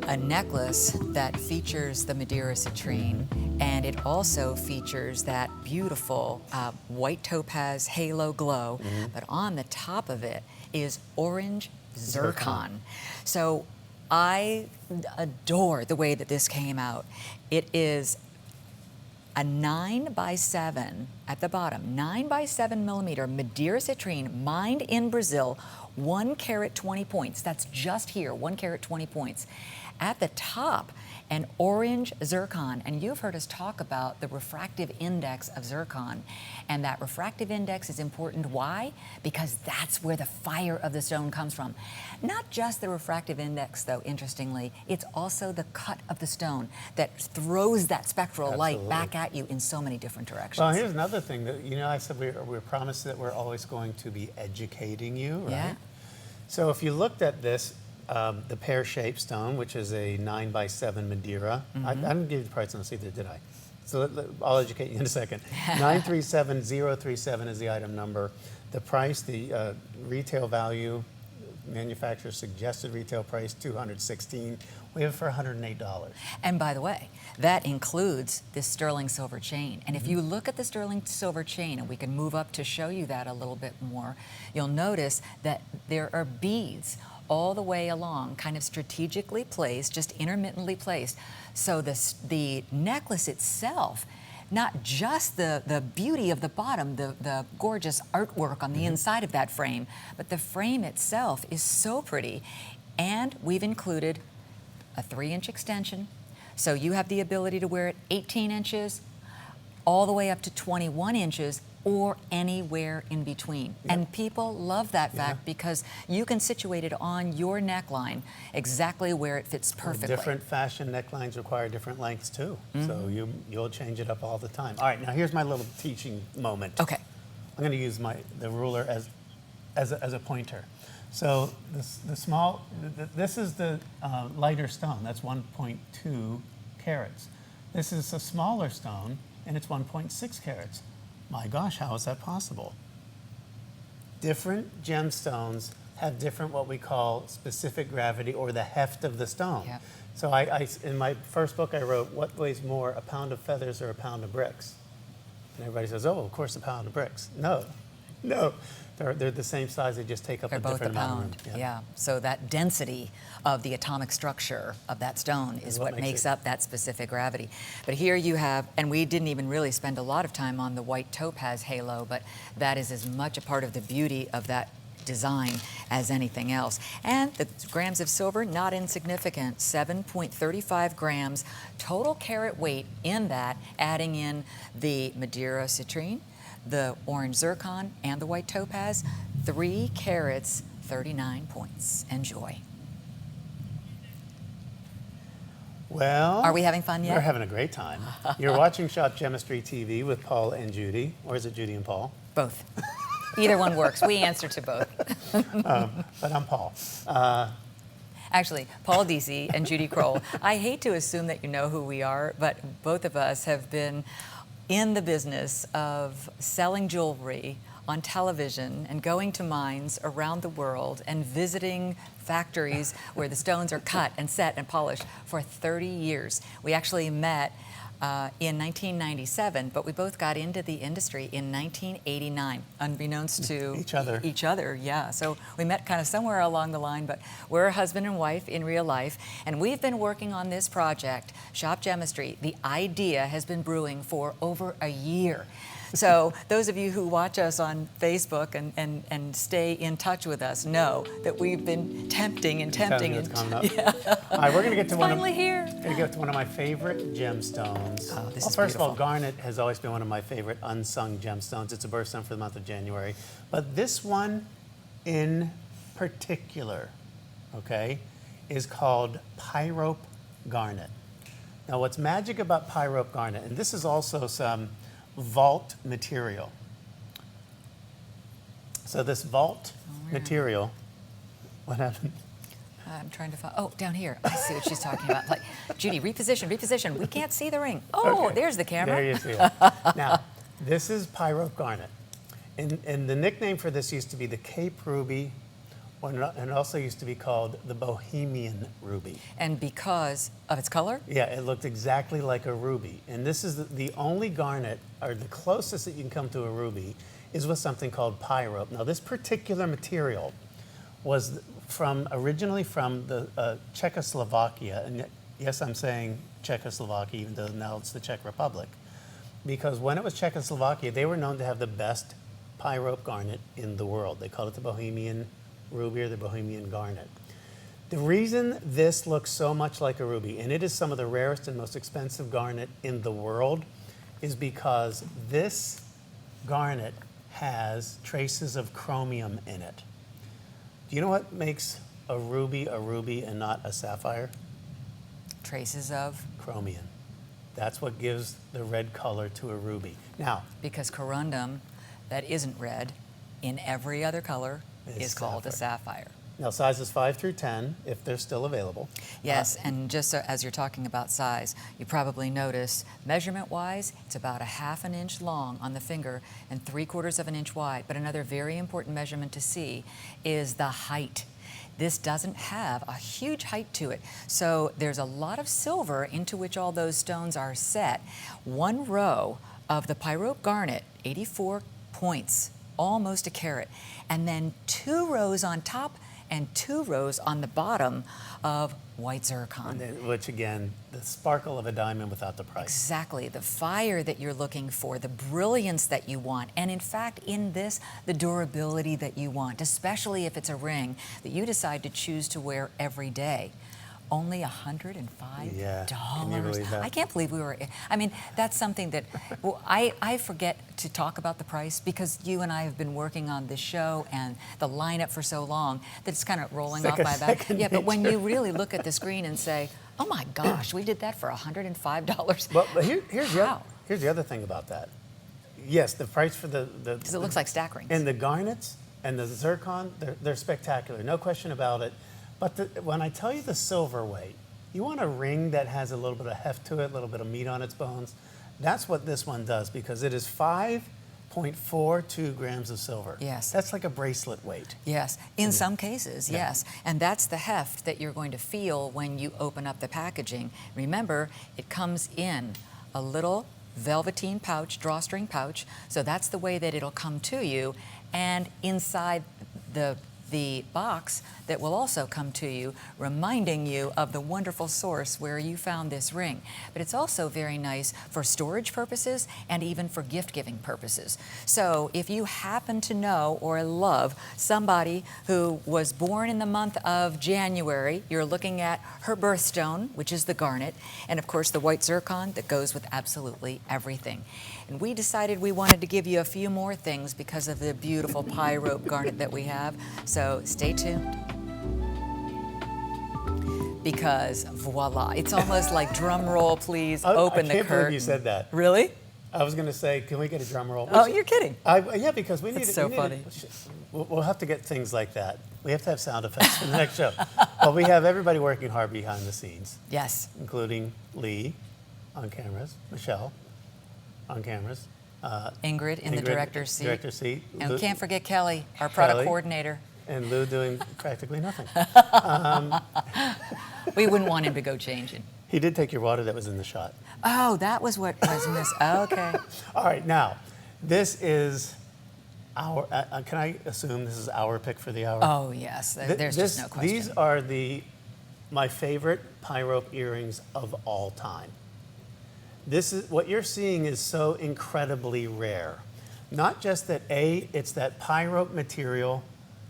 a necklace that features the Madeira citrine, and it also features that beautiful white topaz halo glow, but on the top of it is orange zircon. So I adore the way that this came out. It is a 9x7 at the bottom, 9x7 millimeter Madeira citrine, mined in Brazil, 1 carat 20 points. That's just here, 1 carat 20 points. At the top, an orange zircon, and you've heard us talk about the refractive index of zircon, and that refractive index is important. Why? Because that's where the fire of the stone comes from. Not just the refractive index, though, interestingly, it's also the cut of the stone that throws that spectral light back at you in so many different directions. Well, here's another thing that, I said we're promised that we're always going to be educating you, right? Yeah. So if you looked at this, the pear-shaped stone, which is a 9x7 Madeira. I didn't give you the price on this either, did I? So I'll educate you in a second. 937037 is the item number. The price, the retail value, manufacturer's suggested retail price, $216. We have it for $108. And by the way, that includes this sterling silver chain. And if you look at the sterling silver chain, and we can move up to show you that a little bit more, you'll notice that there are beads all the way along, kind of strategically placed, just intermittently placed. So the necklace itself, not just the beauty of the bottom, the gorgeous artwork on the inside of that frame, but the frame itself is so pretty. And we've included a 3-inch extension. So you have the ability to wear it 18 inches, all the way up to 21 inches, or anywhere in between. Yep. And people love that fact because you can situate it on your neckline exactly where it fits perfectly. Well, different fashion necklines require different lengths too. So you'll change it up all the time. All right, now here's my little teaching moment. Okay. I'm going to use the ruler as a pointer. So this is the lighter stone. That's 1.2 carats. This is a smaller stone, and it's 1.6 carats. My gosh, how is that possible? Different gemstones have different what we call specific gravity or the heft of the stone. Yep. So in my first book I wrote, what weighs more, a pound of feathers or a pound of bricks? And everybody says, oh, of course a pound of bricks. No, they're the same size, they just take up a different amount of room. Yeah, so that density of the atomic structure of that stone is what makes up that specific gravity. But here you have, and we didn't even really spend a lot of time on the white topaz halo, but that is as much a part of the beauty of that design as anything else. And the grams of silver, not insignificant, 7.35 grams total carat weight in that, adding in the Madeira citrine, the orange zircon, and the white topaz, 3 carats, 39 points. Enjoy. Well, are we having fun yet? We're having a great time. You're watching Shop Gemistry TV with Paul and Judy, or is it Judy and Paul? Both. Either one works. We answer to both. But I'm Paul. Actually, Paul Deasy and Judy Kroll. I hate to assume that you know who we are, but both of us have been in the business of selling jewelry on television and going to mines around the world and visiting factories where the stones are cut and set and polished for 30 years. We actually met in 1997, but we both got into the industry in 1989, unbeknownst to each other, yeah. So we met kind of somewhere along the line, but we're a husband and wife in real life, and we've been working on this project, Shop Gemistry. The idea has been brewing for over a year. So those of you who watch us on Facebook and stay in touch with us know that we've been tempting and tempting. It's coming up. Yeah. All right, we're going to get to one of my favorite gemstones. Oh, this well, is first beautiful. of all, garnet has always been one of my favorite unsung gemstones. It's a birthstone for the month of January. But this one in particular, okay, is called pyrope garnet. Now, what's magic about pyrope garnet, and this is also some vault material. So this vault material, what happened? I'm trying to find, oh, down here. I see what she's talking about. Like, Judy, reposition. We can't see the ring. Oh, okay. There's the camera. There you see it. Now, this is pyrope garnet. And the nickname for this used to be the Cape Ruby, and it also used to be called the Bohemian Ruby. And because of its color? Yeah, it looked exactly like a ruby. And this is the only garnet, or the closest that you can come to a ruby, is with something called pyrope. Now, this particular material was originally from the Czechoslovakia. And yes, I'm saying Czechoslovakia, even though now it's the Czech Republic. Because when it was Czechoslovakia, they were known to have the best pyrope garnet in the world. They called it the Bohemian Ruby or the Bohemian Garnet. The reason this looks so much like a ruby, and it is some of the rarest and most expensive garnet in the world, is because this garnet has traces of chromium in it. Do you know what makes a ruby and not a sapphire? Traces of? Chromium. That's what gives the red color to a ruby. Now, because corundum, that isn't red, in every other color, is called a sapphire. Now, sizes 5 through 10, if they're still available. Yes, and just so, as you're talking about size, you probably notice, measurement-wise, it's about 1/2 inch long on the finger and 3/4 of an inch wide. But another very important measurement to see is the height. This doesn't have a huge height to it. So there's a lot of silver into which all those stones are set. One row of the pyrope garnet, 84 points, almost a carat, and then 2 rows on top, and 2 rows on the bottom of white zircon. And then, which again, the sparkle of a diamond without the price. Exactly, the fire that you're looking for, the brilliance that you want, and in fact, in this, the durability that you want, especially if it's a ring that you decide to choose to wear every day. Only $105. Yeah, can you believe that? I can't believe we were. I mean, that's something that well, I forget to talk about the price because you and I have been working on this show and the lineup for so long that it's kind of rolling off my back. Yeah, but when you really look at the screen and say, "Oh my gosh, we did that for $105." Well, but here's the other thing about that. Yes, the price for the because it looks like stack rings. And the garnets and the zircon, they're spectacular, no question about it. But when I tell you the silver weight, you want a ring that has a little bit of heft to it, a little bit of meat on its bones. That's what this one does because it is 5.42 grams of silver. Yes. That's like a bracelet weight. Yes, in some cases, yes. And that's the heft that you're going to feel when you open up the packaging. Remember, it comes in a little velveteen pouch, drawstring pouch, so that's the way that it'll come to you. And inside the box that will also come to you, reminding you of the wonderful source where you found this ring. But it's also very nice for storage purposes and even for gift-giving purposes. So if you happen to know or love somebody who was born in the month of January, you're looking at her birthstone, which is the garnet, and of course the white zircon that goes with absolutely everything. And we decided we wanted to give you a few more things because of the beautiful pie rope garnet that we have. So stay tuned. Because voila, it's almost like drum roll, please, open the curtain. I can't believe you said that. Really? I was going to say, can we get a drum roll? Oh, you're kidding. Yeah, because we need That's so funny. We'll have to get things like that. We have to have sound effects for the next show. But we have everybody working hard behind the scenes. Yes. Including Lee on cameras, Michelle on cameras. Ingrid in the director's seat. Director's seat. And Lou, can't forget Kelly, our product Kelly, coordinator. And Lou doing practically nothing. We wouldn't want him to go changing. He did take your water that was in the shot. Oh, that was what was missed. Okay. All right, now, this is our, can I assume this is our pick for the hour? Oh, yes. There's just no question. These are my favorite pie rope earrings of all time. This is what you're seeing is so incredibly rare. Not just that it's that pie rope material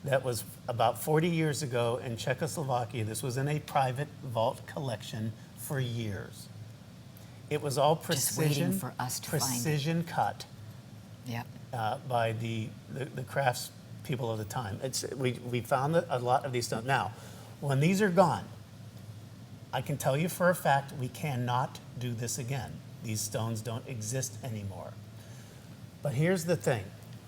that was about 40 years ago in Czechoslovakia. This was in a private vault collection for years. It was all precision, just waiting for us to precision cut Yep. by the crafts people of the time. We found a lot of these stones. Now, when these are gone, I can tell you for a fact we cannot do this again. These stones don't exist anymore. But here's the thing.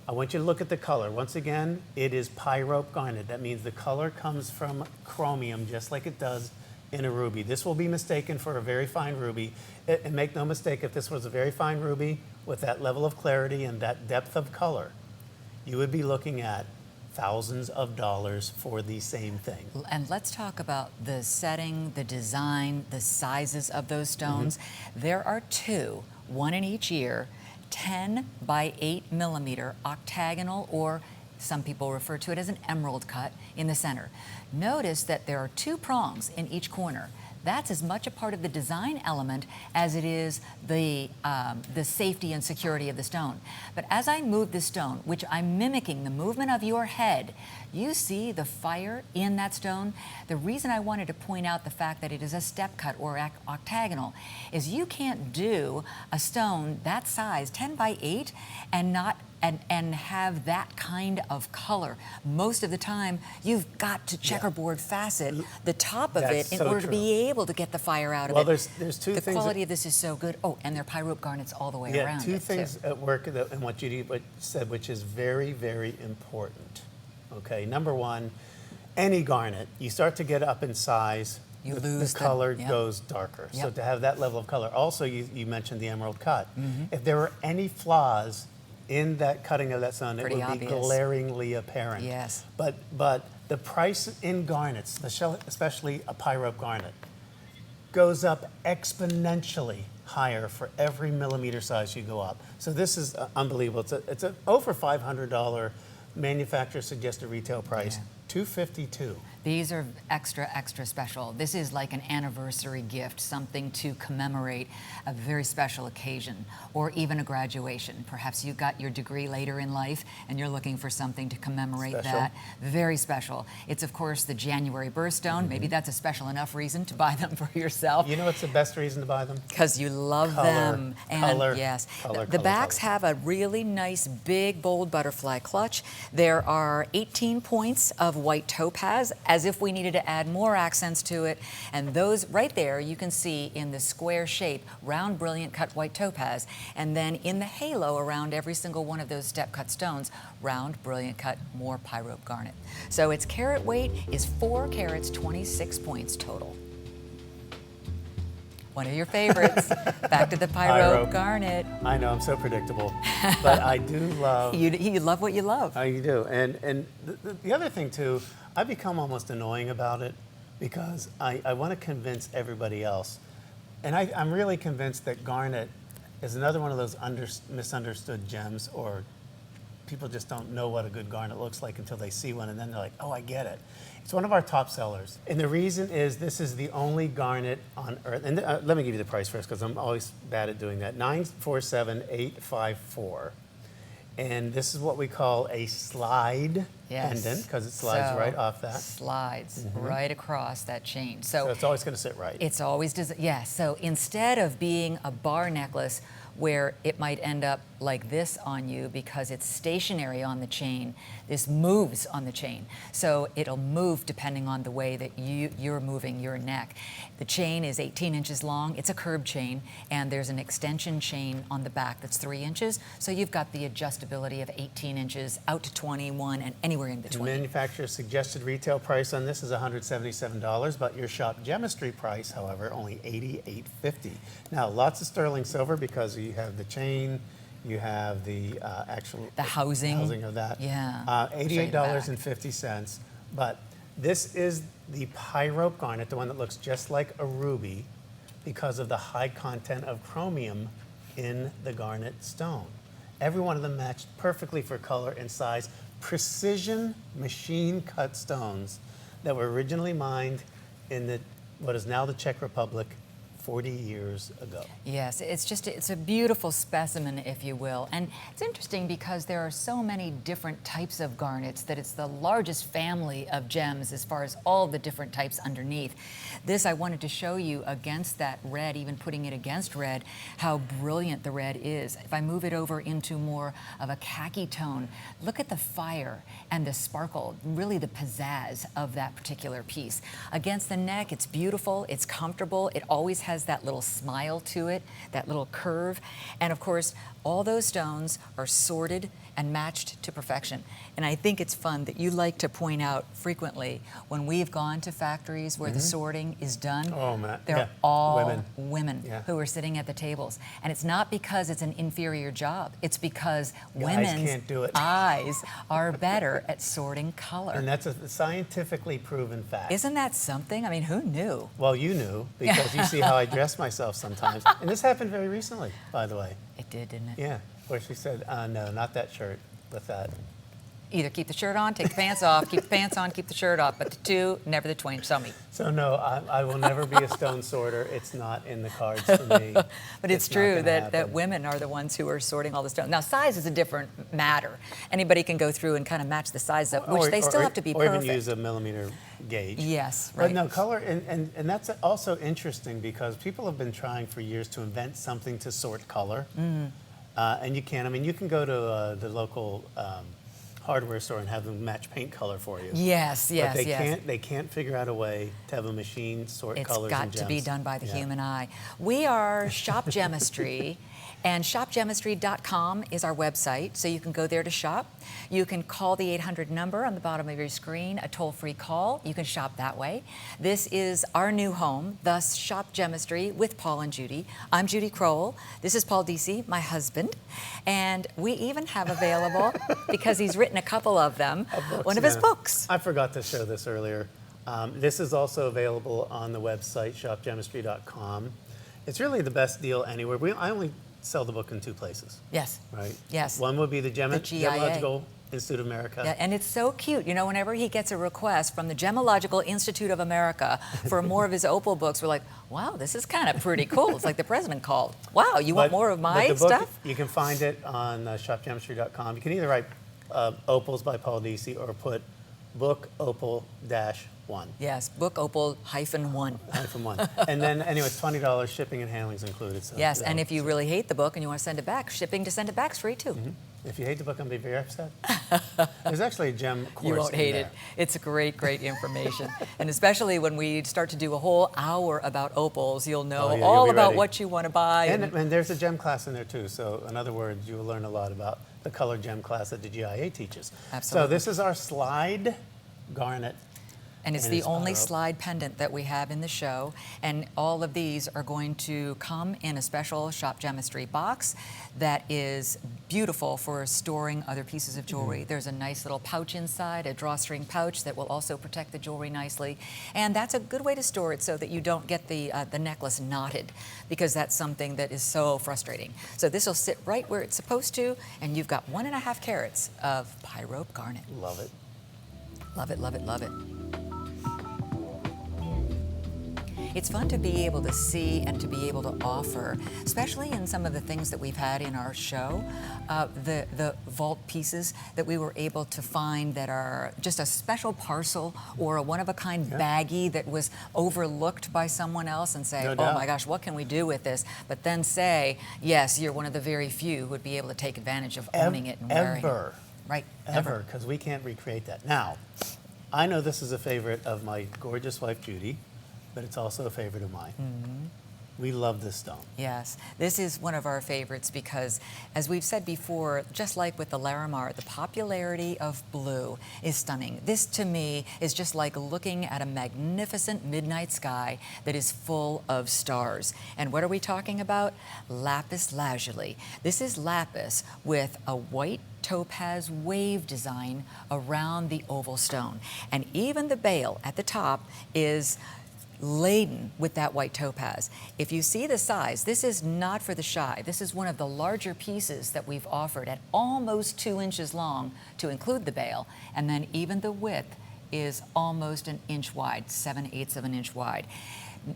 I want you to look at the color. Once again, it is pie rope garnet. That means the color comes from chromium, just like it does in a ruby. This will be mistaken for a very fine ruby. And make no mistake, if this was a very fine ruby with that level of clarity and that depth of color, you would be looking at thousands of dollars for the same thing. And let's talk about the setting, the design, the sizes of those stones. There are 2, one in each ear, 10 by 8 millimeter octagonal, or some people refer to it as an emerald cut in the center. Notice that there are 2 prongs in each corner. That's as much a part of the design element as it is the safety and security of the stone. But as I move the stone, which I'm mimicking the movement of your head, you see the fire in that stone. The reason I wanted to point out the fact that it is a step cut or octagonal is you can't do a stone that size, 10 by 8, and not and have that kind of color. Most of the time, you've got to checkerboard facet the top of it in order to be able to get the fire out of it. Well, there's 2 things. The quality of this is so good. Oh, and they're pie rope garnets all the way around. 2 things at work in what Judy said, which is very, very important. Okay, number 1, any garnet, you start to get up in size, the color goes darker. So to have that level of color. Also, you mentioned the emerald cut. If there were any flaws in that cutting of that stone, it would be glaringly apparent. Yes. But the price in garnets, especially a pie rope garnet, goes up exponentially higher for every millimeter size you go up. So this is unbelievable. It's a over $500 manufacturer suggested retail price. $252. These are extra, extra special. This is like an anniversary gift, something to commemorate a very special occasion, or even a graduation. Perhaps you got your degree later in life and you're looking for something to commemorate that. Very special. It's, of course, the January birthstone. Maybe that's a special enough reason to buy them for yourself. You know what's the best reason to buy them? Because you love Color, them. And color, yes, color, the color, backs color. have a really nice, big, bold butterfly clutch. There are 18 points of white topaz, as if we needed to add more accents to it. And those right there, you can see in the square shape, round, brilliant cut white topaz. And then in the halo around every single one of those step cut stones, round, brilliant cut, more pyrope garnet. So its carat weight is 4 carats, 26 points total. One of your favorites. Back to the pyrope garnet. I know, I'm so predictable, but I do love. You love what you love. You do, and the other thing too, I become almost annoying about it because I want to convince everybody else, and I'm really convinced that garnet is another one of those misunderstood gems, or people just don't know what a good garnet looks like until they see one, and then they're like, oh, I get it. It's one of our top sellers. And the reason is this is the only garnet on earth. And let me give you the price first because I'm always bad at doing that. $947,854. And this is what we call a slide pendant because it slides right off that. Slides right across that chain. So it's always going to sit right. It's always, so instead of being a bar necklace where it might end up like this on you because it's stationary on the chain, this moves on the chain. So it'll move depending on the way that you're moving your neck. The chain is 18 inches long. It's a curb chain, and there's an extension chain on the back that's 3 inches. So you've got the adjustability of 18 inches out to 21 and anywhere in between. The manufacturer's suggested retail price on this is $177, but your Shop Gemistry price, however, only $88.50. Now, lots of sterling silver because you have the chain, you have the the housing of that. Yeah. $88.50. But this is the pyrope garnet, the one that looks just like a ruby because of the high content of chromium in the garnet stone. Every one of them matched perfectly for color and size. Precision machine cut stones that were originally mined in what is now the Czech Republic 40 years ago. Yes, it's a beautiful specimen, if you will. And it's interesting because there are so many different types of garnets that it's the largest family of gems as far as all the different types underneath. This I wanted to show you against that red, even putting it against red, how brilliant the red is. If I move it over into more of a khaki tone, look at the fire and the sparkle, really the pizzazz of that particular piece. Against the neck, it's beautiful, it's comfortable, it always has that little smile to it, that little curve. And of course, all those stones are sorted and matched to perfection. And I think it's fun that you like to point out frequently when we've gone to factories where the sorting is done, they're all women who are sitting at the tables. And it's not because it's an inferior job, it's because women's can't do it. eyes are better at sorting color. And that's a scientifically proven fact. Isn't that something? I mean, who knew? Well, you knew because you see how I dress myself sometimes. And this happened very recently, by the way. It did, didn't it? Yeah, where she said, no, not that shirt, with that. Either keep the shirt on, take the pants off, keep the pants on, keep the shirt off, but the two, never the twain shall meet. So no, I will never be a stone sorter. It's not in the cards for me. But it's true that women are the ones who are sorting all the stones. Now, size is a different matter. Anybody can go through and kind of match the size up, which they still have to be perfect. Or even use a millimeter gauge. Yes, right. But no, color, and that's also interesting because people have been trying for years to invent something to sort color. And you can. I mean, you can go to the local hardware store and have them match paint color for you. Yes, yes, but they can't figure out a way to have a machine sort colors and gems. It's got to be done by the human eye. We are Shop Gemistry, and shopgemistry.com is our website, so you can go there to shop. You can call the 800 number on the bottom of your screen, a toll-free call. You can shop that way. This is our new home, thus Shop Gemistry with Paul and Judy. I'm Judy Crowell. This is Paul Deasy, my husband. And we even have available, because he's written a couple of them, one of his books. I forgot to show this earlier. This is also available on the website, shopgemistry.com. It's really the best deal anywhere. I only sell the book in 2 places. Yes. Right? Yes. One would be the gemological Institute of America. Yeah, and it's so cute. You know, whenever he gets a request from the Gemological Institute of America for more of his opal books, we're like, wow, this is kind of pretty cool. It's like the president called. Wow, you want more of my the book, stuff? You can find it on shopgemistry.com. You can either write Opals by Paul Deasy or put book opal-1. Yes, book opal -1. -1. And then, anyway, it's $20, shipping and handling's included. So, Yes, and if you really hate the book and you want to send it back, shipping to send it back is free too. If you hate the book, I'm going to be very upset. There's actually a gem course You won't hate in it. there. It's great, great information. And especially when we start to do a whole hour about opals, you'll know Oh, yeah, all you'll be about ready. what you want to buy. And there's a gem class in there too. So in other words, you will learn a lot about the color gem class that the GIA teaches. Absolutely. So this is our slide garnet. And it's And the it's only pyro. slide pendant that we have in the show. And all of these are going to come in a special Shop Gemistry box that is beautiful for storing other pieces of jewelry. There's a nice little pouch inside, a drawstring pouch that will also protect the jewelry nicely. And that's a good way to store it so that you don't get the necklace knotted, because that's something that is so frustrating. So this will sit right where it's supposed to, and you've got 1.5 carats of pyrope garnet. Love it. Love it, love it, love it. It's fun to be able to see and to be able to offer, especially in some of the things that we've had in our show, the vault pieces that we were able to find that are just a special parcel or a one-of-a-kind baggie that was overlooked by someone else, and say, No oh doubt. my gosh, what can we do with this? But then say, yes, you're one of the very few who would be able to take advantage of owning it and wearing it. Ever. Right, Ever, because we can't recreate that. Now, I know this is a favorite of my gorgeous wife, Judy, but it's also a favorite of mine. We love this stone. Yes, this is one of our favorites because, as we've said before, just like with the Larimar, the popularity of blue is stunning. This, to me, is just like looking at a magnificent midnight sky that is full of stars. And what are we talking about? Lapis lazuli. This is lapis with a white topaz wave design around the oval stone. And even the bail at the top is laden with that white topaz. If you see the size, this is not for the shy. This is one of the larger pieces that we've offered at almost 2 inches long to include the bail, and then even the width is almost an inch wide, 7/8 of an inch wide.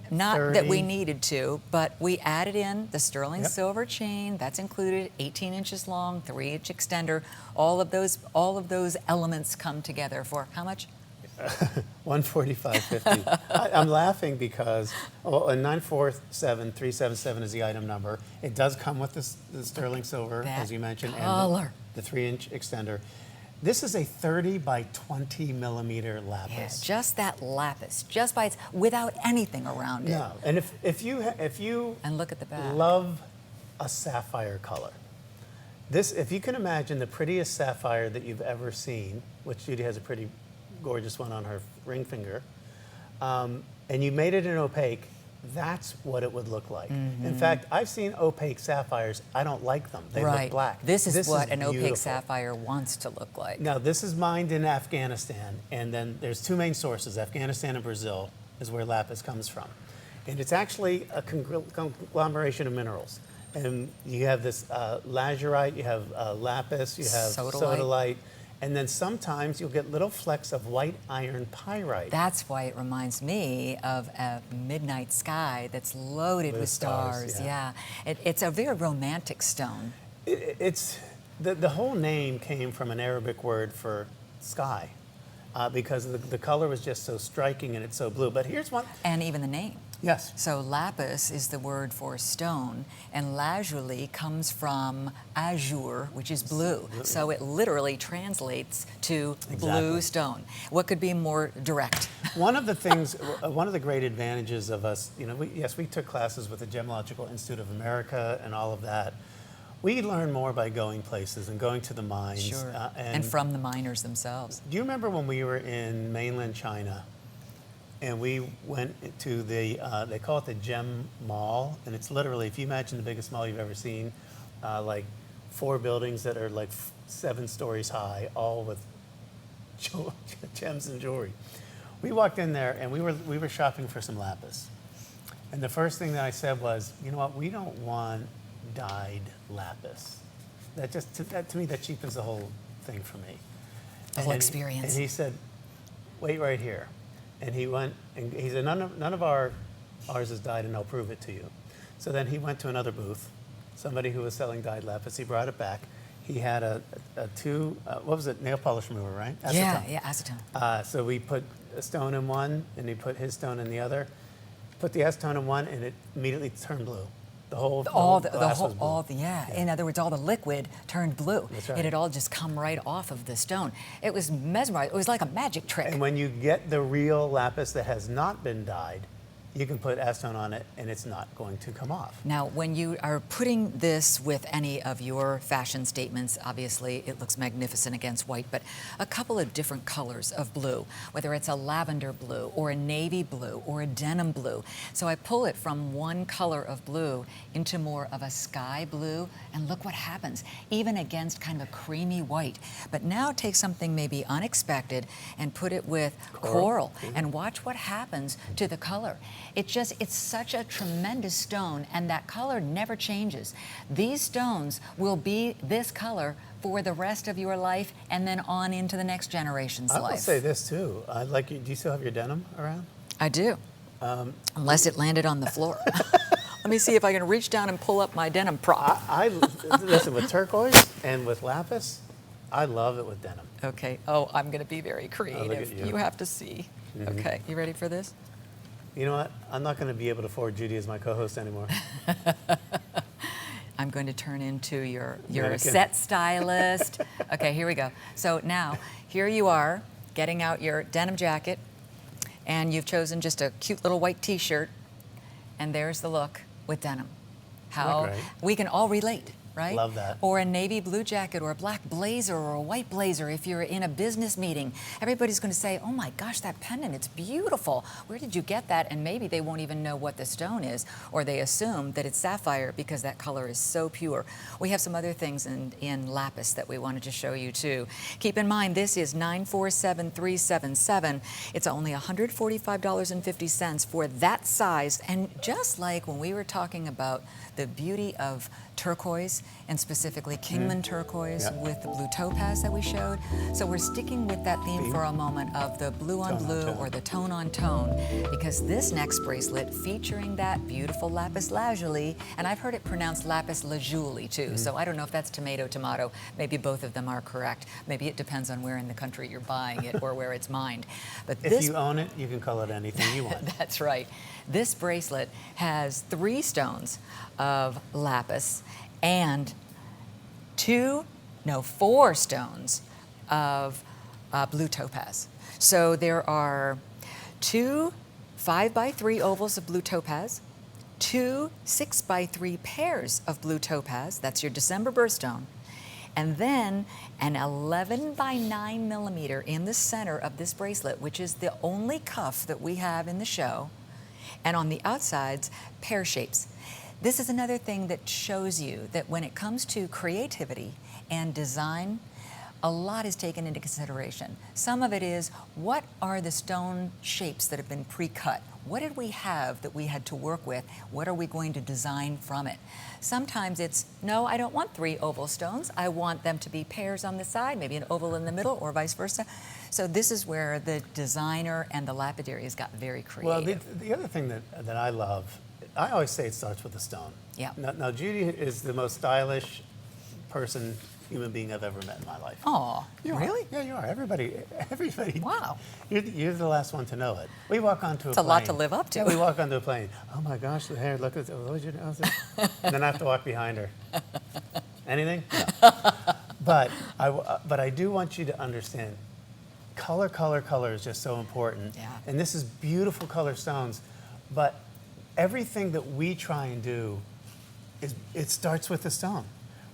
Not that we 30. needed to, but we added in the sterling Yep. silver chain. That's included, 18 inches long, 3-inch extender. All of those elements come together for how much? $145.50. I'm laughing because 947377 is the item number. It does come with the sterling silver, That as you mentioned, color. and the 3-inch extender. This is a 30 by 20 millimeter Yeah, lapis. just that lapis, just by its, without anything around it. No, and if you And look at the back. love a sapphire color, if you can imagine the prettiest sapphire that you've ever seen, which Judy has a pretty gorgeous one on her ring finger, and you made it in opaque, that's what it would look like. In fact, I've seen opaque sapphires. I don't like them. They right. look black. This is what an opaque beautiful. sapphire wants to look like. Now, this is mined in Afghanistan, and then there's 2 main sources. Afghanistan and Brazil is where lapis comes from. And it's actually a conglomeration of minerals. And you have this lazurite, you have lapis, you have Sodalite. sodalite, and then sometimes you'll get little flecks of white iron pyrite. That's why it reminds me of a midnight sky that's loaded with stars. yeah. It's a very romantic stone. It's the whole name came from an Arabic word for sky, because the color was just so striking and it's so blue. But here's one. And even the name. Yes. So lapis is the word for stone, and lazuli comes from azure, which is blue. So it literally translates to blue Exactly. stone. What could be more direct? One of the things, one of the great advantages of us, we took classes with the Gemological Institute of America and all of that. We learn more by going places and going to the mines. Sure. And from the miners themselves. Do you remember when we were in mainland China and we went to the, they call it the Gem Mall, and it's literally, if you imagine the biggest mall you've ever seen, like 4 buildings that are like 7 stories high, all with gems and jewelry. We walked in there and we were shopping for some lapis. And the first thing that I said was, you know what, we don't want dyed lapis. That to me, that cheapens the whole thing for me. The whole experience. And he said, wait right here. And he went, and he said, none of ours has died, and I'll prove it to you. So then he went to another booth, somebody who was selling dyed lapis. He brought it back. He had a what was it, nail polish remover, right? Acetone. Yeah, acetone. So we put a stone in one, and he put his stone in the other. Put the acetone in one, and it immediately turned blue. The whole glass was blue. Yeah. In other words, all the liquid turned blue. That's right. It had all just come right off of the stone. It was mesmerizing. It was like a magic trick. And when you get the real lapis that has not been dyed, you can put acetone on it, and it's not going to come off. Now, when you are putting this with any of your fashion statements, obviously it looks magnificent against white, but a couple of different colors of blue, whether it's a lavender blue or a navy blue or a denim blue. So I pull it from one color of blue into more of a sky blue, and look what happens, even against kind of a creamy white. But now take something maybe unexpected and put it with coral, and watch what happens to the color. It's such a tremendous stone, and that color never changes. These stones will be this color for the rest of your life and then on into the next generation's life. I will say this too. Do you still have your denim around? I do, unless it landed on the floor. Let me see if I can reach down and pull up my denim prop. Listen, with turquoise and with lapis, I love it with denim. Okay. Oh, I'm going to be very creative. look at you. You have to see. Okay. You ready for this? You know what? I'm not going to be able to afford Judy as my co-host anymore. I'm going to turn into your Mannequin. set stylist. Okay, here we go. So now, here you are, getting out your denim jacket, and you've chosen just a cute little white t-shirt, and there's the look with denim. How Great. we can all relate, right? Love that. Or a navy blue jacket or a black blazer or a white blazer. If you're in a business meeting, everybody's going to say, oh my gosh, that pendant, it's beautiful. Where did you get that? And maybe they won't even know what the stone is, or they assume that it's sapphire because that color is so pure. We have some other things in lapis that we wanted to show you too. Keep in mind, this is 947377. It's only $145.50 for that size. And just like when we were talking about the beauty of turquoise, and specifically Kingman turquoise with the blue topaz that we showed. So we're sticking with that theme for a moment of the blue on blue or the tone on tone, because this next bracelet featuring that beautiful lapis lazuli, and I've heard it pronounced lapis lazuli too, so I don't know if that's tomato, tomato. Maybe both of them are correct. Maybe it depends on where in the country you're buying it or where it's mined. But If you own it, you can call it anything you want. That's right. This bracelet has 3 stones of lapis and 4 stones of blue topaz. So there are 2 5x3 ovals of blue topaz, 2 6x3 pairs of blue topaz, that's your December birthstone, and then an 11x9 millimeter in the center of this bracelet, which is the only cuff that we have in the show, and on the outsides, pear shapes. This is another thing that shows you that when it comes to creativity and design, a lot is taken into consideration. Some of it is, what are the stone shapes that have been pre-cut? What did we have that we had to work with? What are we going to design from it? Sometimes it's, no, I don't want 3 oval stones. I want them to be pairs on the side, maybe an oval in the middle, or vice versa. So this is where the designer and the lapidary has got very creative. Well, the other thing that I love, I always say it starts with a stone. Yeah. Now Judy is the most stylish human being I've ever met in my life. Oh, really? Yeah, you are. Everybody. Wow. You're the last one to know it. We walk onto a plane. It's a lot to live up to. Yeah, we walk onto a plane. Oh my gosh, the hair, look at it. What did you know? And then I have to walk behind her. Anything? No. But I do want you to understand, color is just so important. Yeah. And this is beautiful color stones, but everything that we try and do it starts with the stone.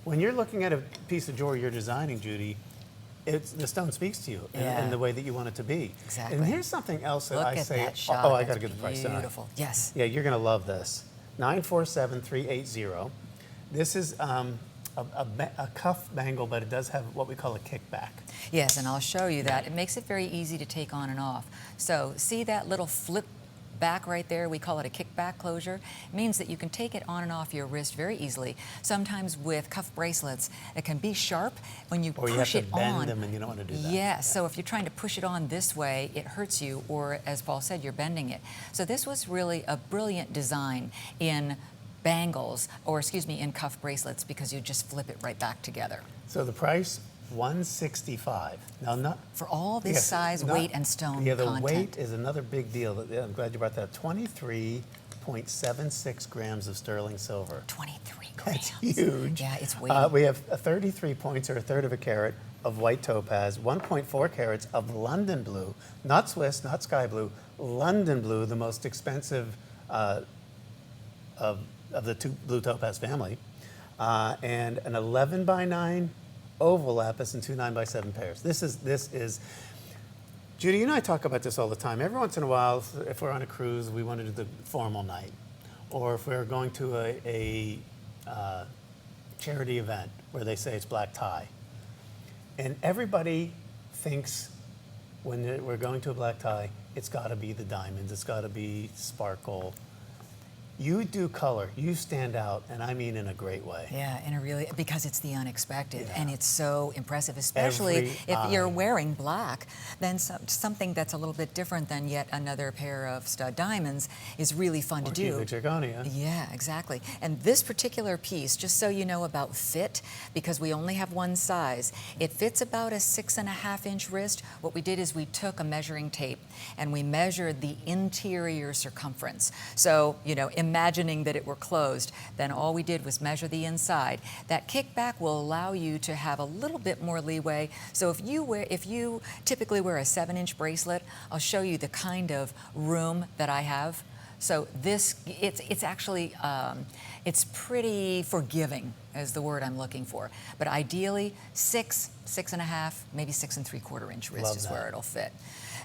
When you're looking at a piece of jewelry you're designing, Judy, the stone speaks to you in the way that you want it to be. Exactly. And here's something else that Look I at say. that shot. Oh, I got to That's get the price down. beautiful. Yes. Yeah, you're going to love this. 947380. This is a cuff bangle, but it does have what we call a kickback. Yes, and I'll show you that. It makes it very easy to take on and off. So see that little flip back right there, we call it a kickback closure. It means that you can take it on and off your wrist very easily. Sometimes with cuff bracelets, it can be sharp when you Or you push have it to bend on. them and you don't want to do that. Yeah, so if you're trying to push it on this way, it hurts you, or as Paul said, you're bending it. So this was really a brilliant design in bangles, or excuse me, in cuff bracelets, because you just flip it right back together. So the price, $165. Now, not For all this yes, size, not- weight, and stone Yeah, the content. weight is another big deal. Yeah, I'm glad you brought that up. 23.76 grams of sterling silver. 23 grams. That's huge. Yeah, it's weighty. We have 33 points, or a third of a carat, of white topaz, 1.4 carats of London blue, not Swiss, not sky blue, London blue, the most expensive of the two blue topaz family, and an 11 by 9 oval lapis and two 9 by 7 pairs. This is, Judy, you and I talk about this all the time. Every once in a while, if we're on a cruise, we want to do the formal night, or if we're going to a charity event where they say it's black tie. And everybody thinks when we're going to a black tie, it's got to be the diamonds, it's got to be sparkle. You do color, you stand out, and I mean in a great way. Yeah, in a really, because it's the unexpected, Yeah. and it's so impressive, especially Every if you're eye. wearing black. Then something that's a little bit different than yet another pair of stud diamonds is really fun to Or do. cubic zirconia. Yeah, exactly. And this particular piece, just so you know about fit, because we only have one size, it fits about a 6.5-inch wrist. What we did is we took a measuring tape and we measured the interior circumference. So, you know, imagining that it were closed, then all we did was measure the inside. That kickback will allow you to have a little bit more leeway. So if you typically wear a 7-inch bracelet, I'll show you the kind of room that I have. So this, it's actually, it's pretty forgiving is the word I'm looking for. But ideally, 6.5, maybe 6.75-inch wrist Love is that. where it'll fit.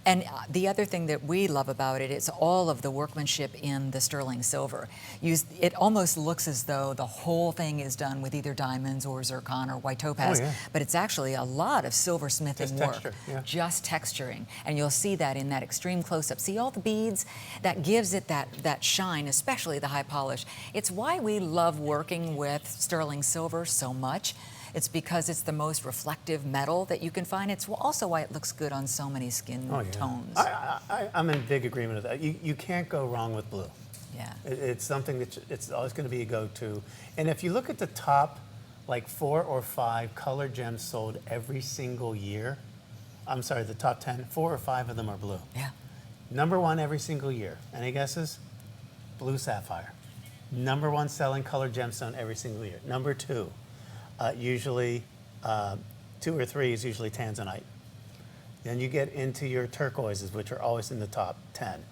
And the other thing that we love about it is all of the workmanship in the sterling silver. It almost looks as though the whole thing is done with either diamonds or zircon or white topaz, yeah. but it's actually a lot of silversmithing Just work. texture, yeah. Just texturing. And you'll see that in that extreme close-up. See all the beads? That gives it that shine, especially the high polish. It's why we love working with sterling silver so much. It's because it's the most reflective metal that you can find. It's also why it looks good on so many skin Oh, yeah. tones. I'm in big agreement with that. You can't go wrong with blue. Yeah. It's something that it's always going to be a go-to. And if you look at the top, like 4 or 5 color gems sold every single year, I'm sorry, the top 10, 4 or 5 of them are blue. Yeah. Number 1 every single year. Any guesses? Blue sapphire. Number 1 selling color gemstone every single year. Number 2, usually 2 or 3 is usually tanzanite. Then you get into your turquoises, which are always in the top 10.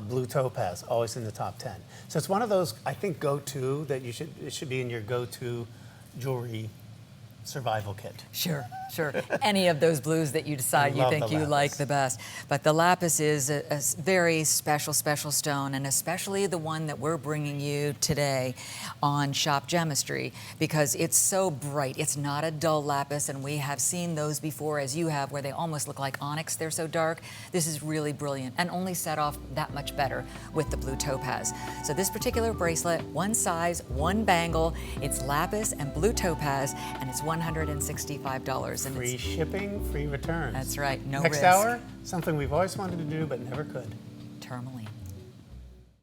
Blue topaz, always in the top 10. So it's one of those, I think, go-to that it should be in your go-to jewelry survival kit. Sure, sure. Any of those blues that you decide you love think the you lapis. like the best. But the lapis is a very special, special stone, and especially the one that we're bringing you today on Shop Gemistry, because it's so bright. It's not a dull lapis, and we have seen those before, as you have, where they almost look like onyx. They're so dark. This is really brilliant, and only set off that much better with the blue topaz. So this particular bracelet, one size, one bangle, it's lapis and blue topaz, and it's $165. And Free shipping, free returns. That's right, no Next risk. hour, something we've always wanted to do but never could. Tourmaline.